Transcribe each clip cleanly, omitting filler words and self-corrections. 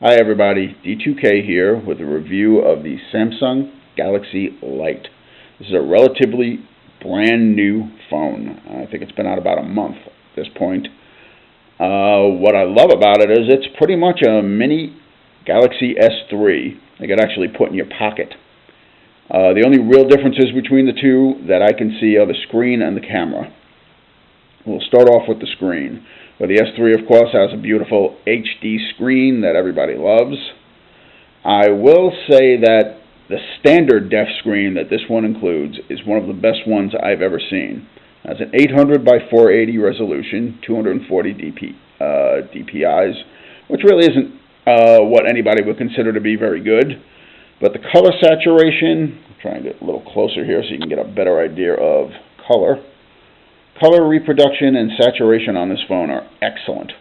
Hi everybody, D2K here with a review of the Samsung Galaxy Light. This is a relatively brand new phone. I think it's been out about a month at this point. What I love about it is it's pretty much a mini Galaxy S3 that you could actually put in your pocket. The only real differences between the two that I can see are the screen and the camera. We'll start off with the screen. Well, the S3, of course, has a beautiful HD screen that everybody loves. I will say that the standard def screen that this one includes is one of the best ones I've ever seen. It has an 800 by 480 resolution, 240 DPIs, which really isn't what anybody would consider to be very good. But the color saturation, I'm trying to get a little closer here so you can get a better idea of color. Color reproduction and saturation on this phone are excellent.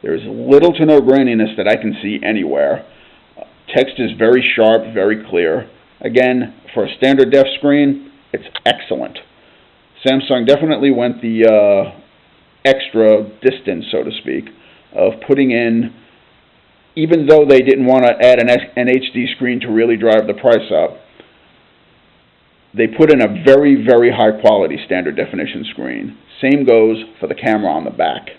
There is little to no graininess that I can see anywhere. Text is very sharp, very clear. Again, for a standard def screen, it's excellent. Samsung definitely went the extra distance, so to speak, of putting in, even though they didn't want to add an HD screen to really drive the price up, they put in a very, very high quality standard definition screen. Same goes for the camera on the back.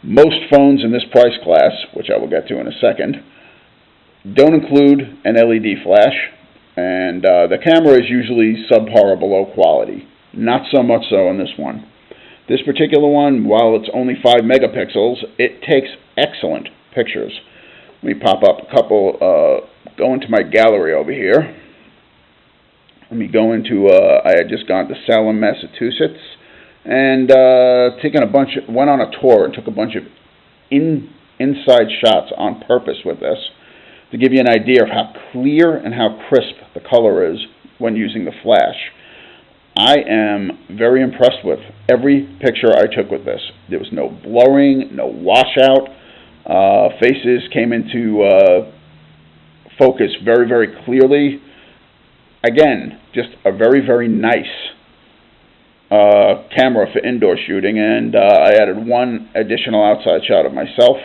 Most phones in this price class, which I will get to in a second, don't include an LED flash, and the camera is usually subpar or below quality. Not so much so in this one. This particular one, while it's only 5 megapixels, it takes excellent pictures. Let me pop up a couple, go into my gallery over here. Let me go into, I had just gone to Salem, Massachusetts, and went on a tour and took a bunch of inside shots on purpose with this to give you an idea of how clear and how crisp the color is when using the flash. I am very impressed with every picture I took with this. There was no blurring, no washout. Faces came into focus very, very clearly. Again, just a very, very nice camera for indoor shooting, and I added one additional outside shot of myself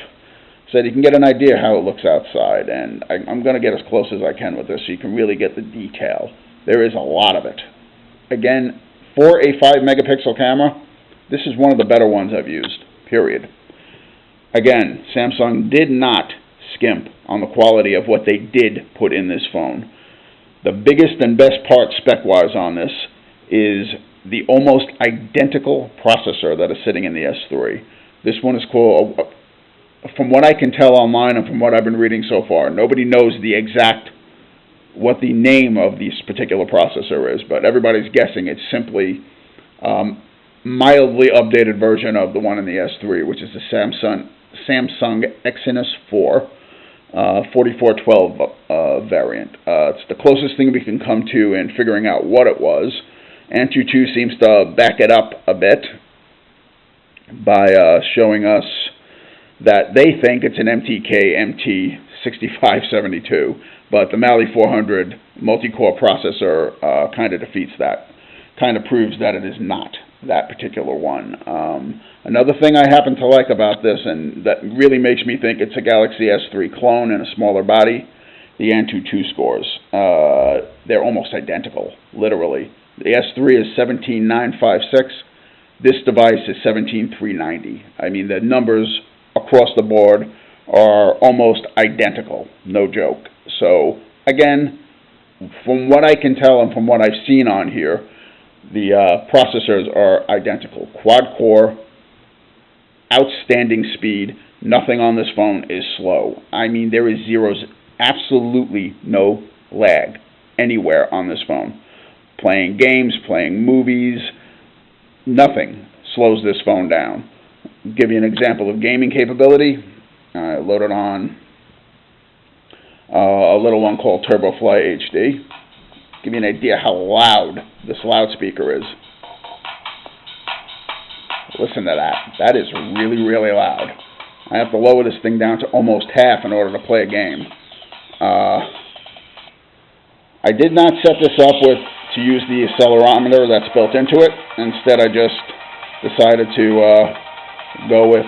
so that you can get an idea how it looks outside, and I'm going to get as close as I can with this so you can really get the detail. There is a lot of it. Again, for a 5 megapixel camera, this is one of the better ones I've used, period. Again, Samsung did not skimp on the quality of what they did put in this phone. The biggest and best part spec-wise on this is the almost identical processor that is sitting in the S3. This one is called, from what I can tell online and from what I've been reading so far, nobody knows the exact, what the name of this particular processor is, but everybody's guessing it's simply mildly updated version of the one in the S3, which is the Samsung Exynos 4. 4412 variant. It's the closest thing we can come to in figuring out what it was. Antutu seems to back it up a bit by showing us that they think it's an MTK MT6572, but the Mali 400 multi-core processor kind of defeats that, kind of proves that it is not that particular one. Another thing I happen to like about this, and that really makes me think it's a Galaxy S3 clone in a smaller body, the Antutu scores. They're almost identical, literally. The S3 is 17956. This device is 17390. I mean, the numbers across the board are almost identical, no joke. So, again, from what I can tell and from what I've seen on here, the processors are identical. Quad-core, outstanding speed. Nothing on this phone is slow. I mean, there is absolutely no lag anywhere on this phone. Playing games, playing movies, nothing slows this phone down. I'll give you an example of gaming capability. I loaded on a little one called TurboFly HD. Give you an idea how loud this loudspeaker is. Listen to that. That is really, really loud. I have to lower this thing down to almost half in order to play a game. I did not set this up to use the accelerometer that's built into it. Instead, I just decided to go with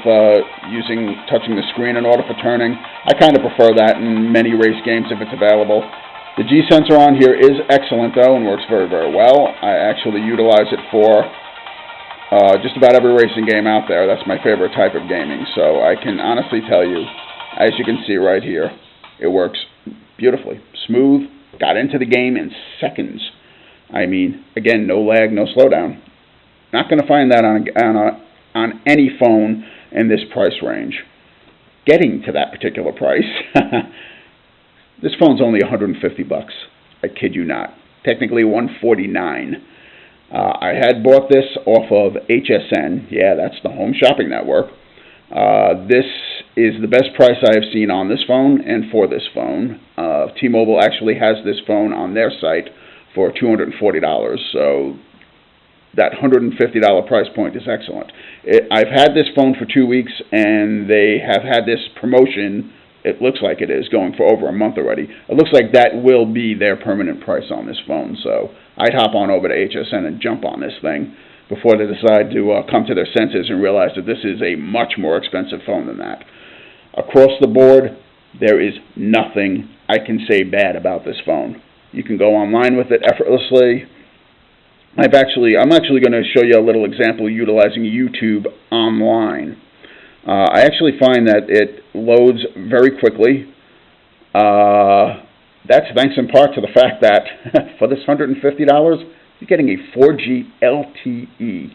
touching the screen in order for turning. I kind of prefer that in many race games if it's available. The G sensor on here is excellent though and works very, very well. I actually utilize it for just about every racing game out there. That's my favorite type of gaming. So I can honestly tell you, as you can see right here, it works beautifully. Smooth, got into the game in seconds. I mean, again, no lag, no slowdown. Not going to find that on any phone in this price range. Getting to that particular price, this phone's only $150. I kid you not. Technically $149. I had bought this off of HSN. Yeah, that's the Home Shopping Network. This is the best price I have seen on this phone and for this phone. T-Mobile actually has this phone on their site for $240. So that $150 price point is excellent. I've had this phone for 2 weeks, and they have had this promotion. It looks like it is going for over a month already. It looks like that will be their permanent price on this phone. So I'd hop on over to HSN and jump on this thing before they decide to come to their senses and realize that this is a much more expensive phone than that. Across the board, there is nothing I can say bad about this phone. You can go online with it effortlessly. I'm actually going to show you a little example utilizing YouTube online. I actually find that it loads very quickly. That's thanks in part to the fact that for this $150, you're getting a 4G LTE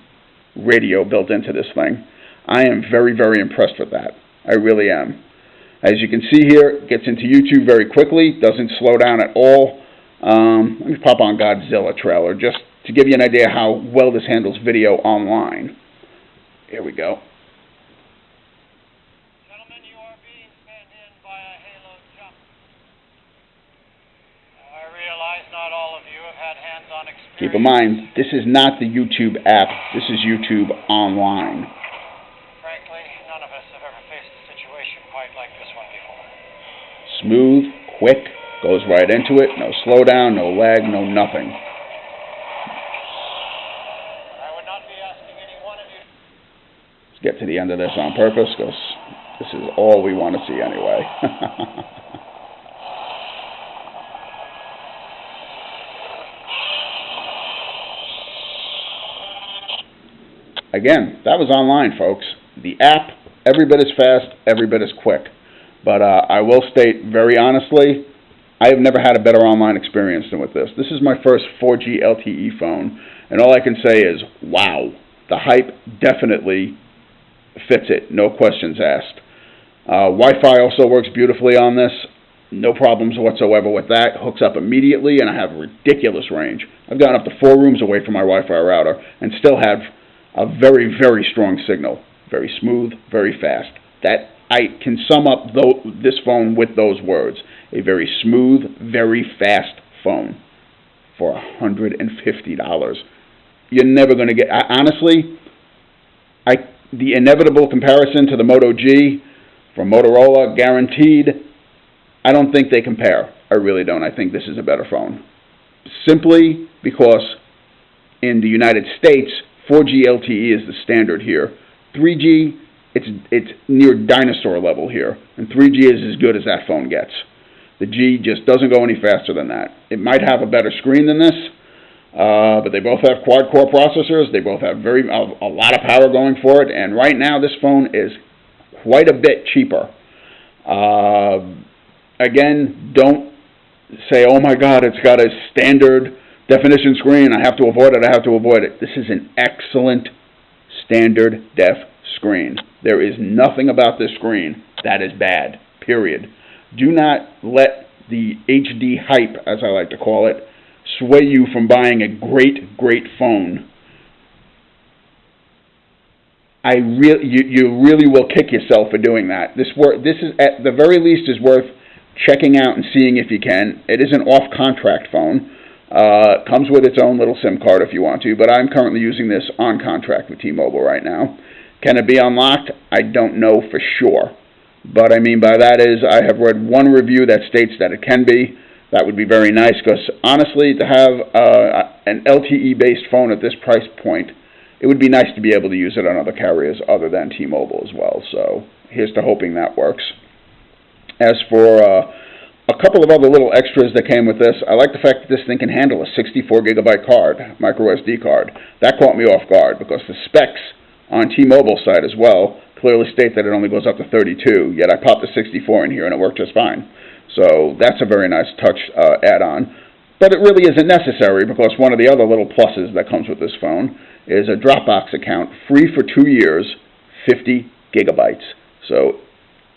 radio built into this thing. I am very, very impressed with that. I really am. As you can see here, it gets into YouTube very quickly, doesn't slow down at all. Let me pop on Godzilla trailer just to give you an idea how well this handles video online. Here we go. Gentlemen, you are being penned in by a halo jump. I realize not all of you have had hands-on experience. Keep in mind, this is not the YouTube app. This is YouTube online. Frankly, none of us have ever faced a situation quite like this one before. Smooth, quick, goes right into it. No slowdown, no lag, no nothing. I would not be asking any one of you. Let's get to the end of this on purpose because this is all we want to see anyway. Again, that was online, folks. The app, every bit as fast, every bit as quick. But I will state very honestly, I have never had a better online experience than with this. This is my first 4G LTE phone, and all I can say is, wow. The hype definitely fits it, no questions asked. Wi-Fi also works beautifully on this. No problems whatsoever with that. Hooks up immediately, and I have ridiculous range. I've gone up to 4 rooms away from my Wi-Fi router and still have a very, very strong signal. Very smooth, very fast. That I can sum up this phone with those words. A very smooth, very fast phone for $150. You're never going to get... honestly, the inevitable comparison to the Moto G from Motorola, guaranteed, I don't think they compare. I really don't. I think this is a better phone. Simply because in the United States, 4G LTE is the standard here. 3G, it's near dinosaur level here. And 3G is as good as that phone gets. The G just doesn't go any faster than that. It might have a better screen than this, but they both have quad-core processors. They both have a lot of power going for it. And right now, this phone is quite a bit cheaper. Again, don't say, oh my God, it's got a standard definition screen. I have to avoid it. I have to avoid it. This is an excellent standard def screen. There is nothing about this screen that is bad, period. Do not let the HD hype, as I like to call it, sway you from buying a great, great phone. You really will kick yourself for doing that. This is at the very least is worth checking out and seeing if you can. It is an off-contract phone. Comes with its own little SIM card if you want to, but I'm currently using this on contract with T-Mobile right now. Can it be unlocked? I don't know for sure. But I mean by that is I have read one review that states that it can be. That would be very nice because honestly, to have an LTE-based phone at this price point it would be nice to be able to use it on other carriers other than T-Mobile as well. So here's to hoping that works. As for a couple of other little extras that came with this, I like the fact that this thing can handle a 64 gigabyte card, micro SD card. That caught me off guard because the specs on T-Mobile side as well clearly state that it only goes up to 32, yet I popped the 64 in here and it worked just fine. So that's a very nice touch add-on. But it really isn't necessary because one of the other little pluses that comes with this phone is a Dropbox account, free for 2 years, 50 gigabytes. So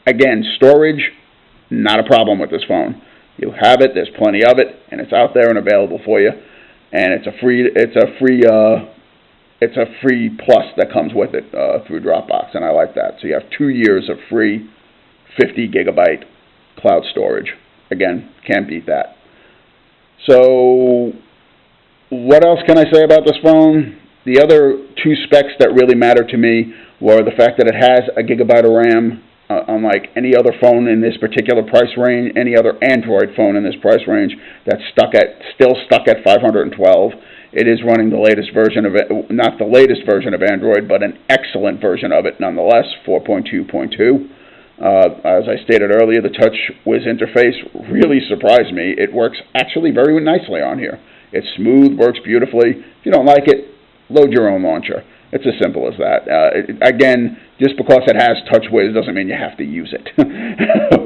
again, storage, not a problem with this phone. You have it, there's plenty of it, and it's out there and available for you. And it's a free plus that comes with it through Dropbox, and I like that. So you have 2 years of free 50 gigabyte cloud storage. Again, can't beat that. So what else can I say about this phone? The other two specs that really matter to me were the fact that it has a gigabyte of RAM, unlike any other phone in this particular price range, any other Android phone in this price range that's still stuck at 512. It is running the latest version of it, not the latest version of Android, but an excellent version of it nonetheless, 4.2.2. As I stated earlier, the TouchWiz interface really surprised me. It works actually very nicely on here. It's smooth, works beautifully. If you don't like it, load your own launcher. It's as simple as that. Again, just because it has TouchWiz doesn't mean you have to use it.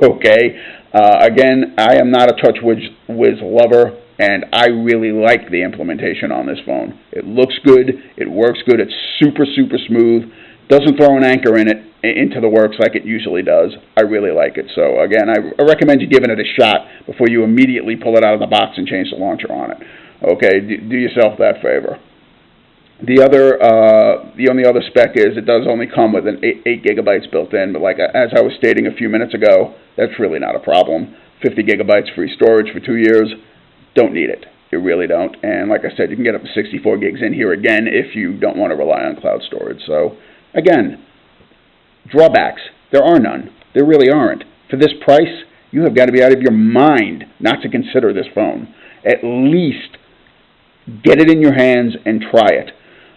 Okay? Again, I am not a TouchWiz lover, and I really like the implementation on this phone. It looks good. It works good. It's super, super smooth. Doesn't throw an anchor into the works like it usually does. I really like it. So, again, I recommend you giving it a shot before you immediately pull it out of the box and change the launcher on it. Okay? Do yourself that favor. The only other spec is it does only come with an 8 gigabytes built in, but like as I was stating a few minutes ago, that's really not a problem. 50 gigabytes free storage for 2 years, don't need it. You really don't. And like I said, you can get up to 64 gigs in here again if you don't want to rely on cloud storage. So again, drawbacks, there are none. There really aren't. For this price, you have got to be out of your mind not to consider this phone. At least get it in your hands and try it.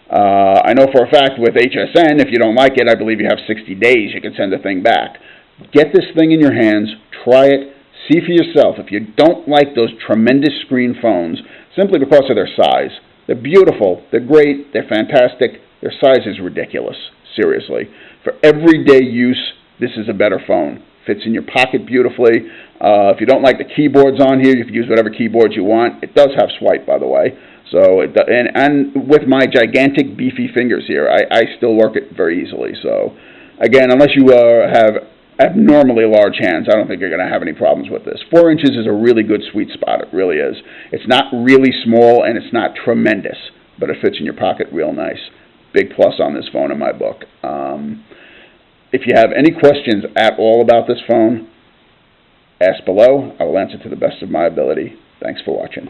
I know for a fact with HSN, if you don't like it, I believe you have 60 days. You can send the thing back. Get this thing in your hands, try it, see for yourself. If you don't like those tremendous screen phones, simply because of their size, they're beautiful, they're great, they're fantastic, their size is ridiculous, seriously. For everyday use, this is a better phone. Fits in your pocket beautifully. If you don't like the keyboards on here, you can use whatever keyboards you want. It does have swipe, by the way. So, and with my gigantic, beefy fingers here, I still work it very easily. So, again, unless you have abnormally large hands, I don't think you're going to have any problems with this. 4 inches is a really good sweet spot. It really is. It's not really small, and it's not tremendous, but it fits in your pocket real nice. Big plus on this phone in my book. If you have any questions at all about this phone, ask below. I will answer to the best of my ability. Thanks for watching.